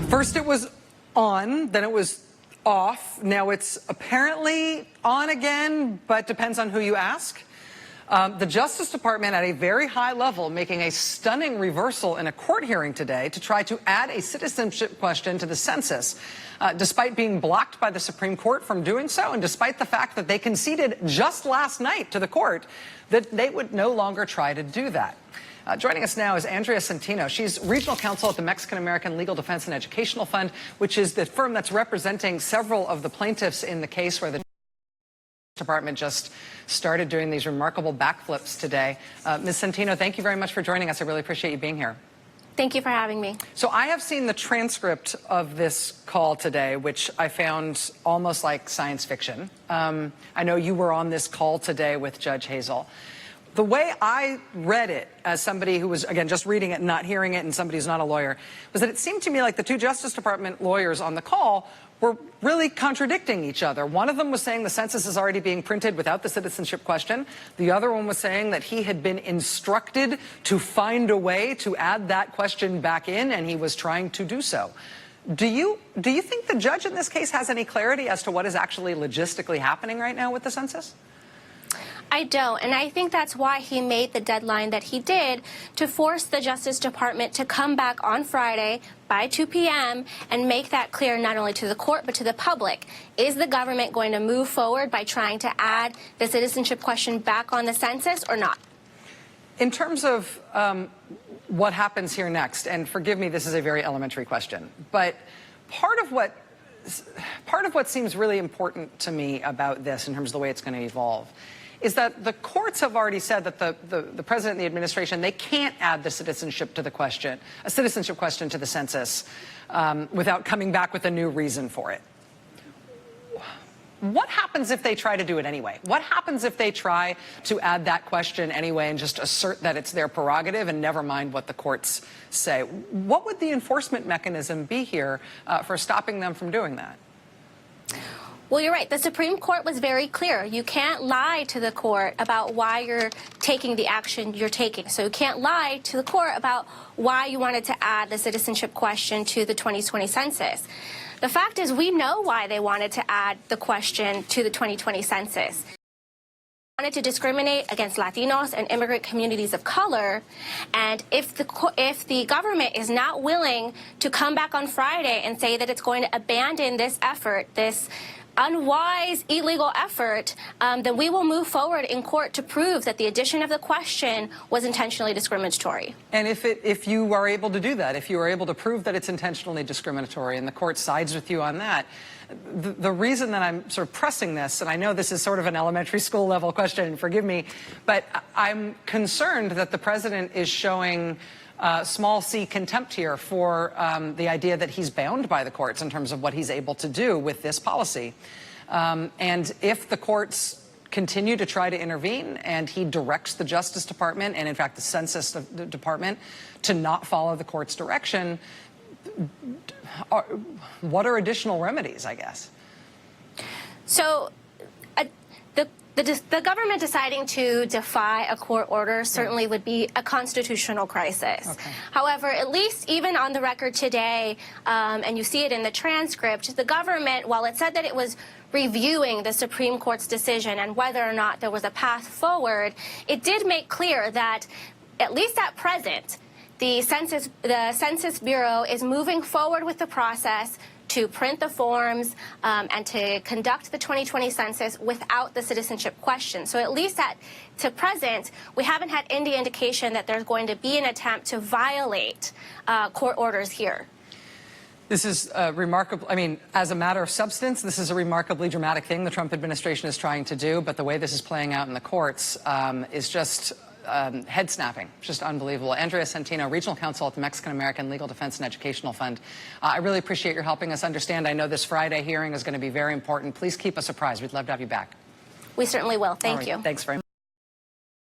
First it was on, then it was off. Now it's apparently on again, but depends on who you ask. The Justice Department at a very high level making a stunning reversal in a court hearing today to try to add a citizenship question to the census, despite being blocked by the Supreme Court from doing so, and despite the fact that they conceded just last night to the court that they would no longer try to do that. Joining us now is Andrea Senteno. She's regional counsel at the Mexican-American Legal Defense and Educational Fund, which is the firm that's representing several of the plaintiffs in the case where the Department just started doing these remarkable backflips today. Ms. Senteno, thank you very much for joining us. I really appreciate you being here. Thank you for having me. So I have seen the transcript of this call today, which I found almost like science fiction. I know you were on this call today with Judge Hazel. The way I read it, as somebody who was, again, just reading it and not hearing it, and somebody who's not a lawyer, was that it seemed to me like the two Justice Department lawyers on the call were really contradicting each other. One of them was saying the census is already being printed without the citizenship question. The other one was saying that he had been instructed to find a way to add that question back in, and he was trying to do so. Do you think the judge in this case has any clarity as to what is actually logistically happening right now with the census? I don't, and I think that's why he made the deadline that he did, to force the Justice Department to come back on Friday by 2 p.m. and make that clear not only to the court but to the public. Is the government going to move forward by trying to add the citizenship question back on the census or not? In terms of what happens here next, and forgive me, this is a very elementary question, but part of what seems really important to me about this in terms of the way it's going to evolve is that the courts have already said that the president and the administration, they can't add the citizenship to the question, a citizenship question to the census without coming back with a new reason for it. What happens if they try to do it anyway? What happens if they try to add that question anyway and just assert that it's their prerogative and never mind what the courts say? What would the enforcement mechanism be here for stopping them from doing that? Well, you're right. The Supreme Court was very clear. You can't lie to the court about why you're taking the action you're taking. So you can't lie to the court about why you wanted to add the citizenship question to the 2020 census. The fact is, we know why they wanted to add the question to the 2020 census. They wanted to discriminate against Latinos and immigrant communities of color, and if the government is not willing to come back on Friday and say that it's going to abandon this effort, this unwise, illegal effort, then we will move forward in court to prove that the addition of the question was intentionally discriminatory. And if you are able to do that, if you are able to prove that it's intentionally discriminatory and the court sides with you on that, the reason that I'm sort of pressing this, and I know this is sort of an elementary school level question, forgive me, but I'm concerned that the president is showing small c contempt here for the idea that he's bound by the courts in terms of what he's able to do with this policy. And if the courts continue to try to intervene and he directs the Justice Department and, in fact, the Census Department to not follow the court's direction, what are additional remedies, I guess? So the government deciding to defy a court order certainly would be a constitutional crisis. Okay. However, at least even on the record today, and you see it in the transcript, the government, while it said that it was reviewing the Supreme Court's decision and whether or not there was a path forward, it did make clear that, at least at present, the Census Bureau is moving forward with the process to print the forms and to conduct the 2020 census without the citizenship question. So at least to present, we haven't had any indication that there's going to be an attempt to violate court orders here. This is remarkable. I mean, as a matter of substance, this is a remarkably dramatic thing the Trump administration is trying to do, but the way this is playing out in the courts is just head-snapping, just unbelievable. Andrea Senteno, Regional Counsel at the Mexican-American Legal Defense and Educational Fund. I really appreciate your helping us understand. I know this Friday hearing is going to be very important. Please keep us apprised. We'd love to have you back. We certainly will. Thank you. Thanks very much.